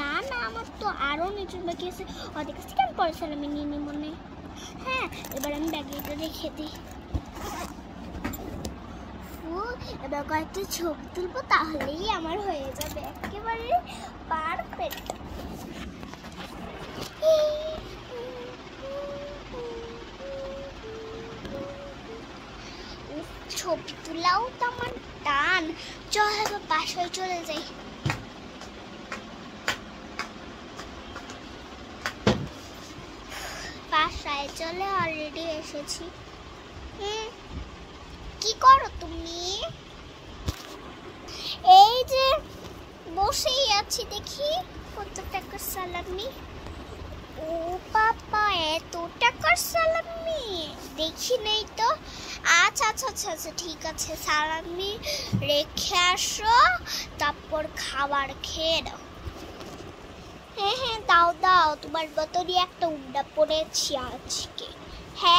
না না, আমার তো আরও নিচুর বাকি আছে, ওদের কাছ থেকে আমি পরে সালামি নিয়ে নিই মনে। হ্যাঁ, এবার আমি ব্যাগে এটা রেখে দিই। এবার কয়েকটা ছবি তুলবো, তাহলেই আমার হয়ে যাবে একেবারে পারফেক্ট। ছবি তোলাও তো আমার টান। চল এবার বাসায় চলে যাই। বাসায় চলে অলরেডি এসেছি। কি করো তুমি? এই যে বসেই আছি, দেখি কত টাকার সালামি। ও বাবা, এত টাকার সালামি দেখি নেই তো। আচ্ছা আচ্ছা আচ্ছা আচ্ছা, ঠিক আছে, সালামি রেখে আসো, তারপর খাবার খেয়ে দাও। হ্যাঁ হ্যাঁ, দাও দাও, তোমার মতনই একটা উন্ডা পড়েছি আজকে। হ্যাঁ।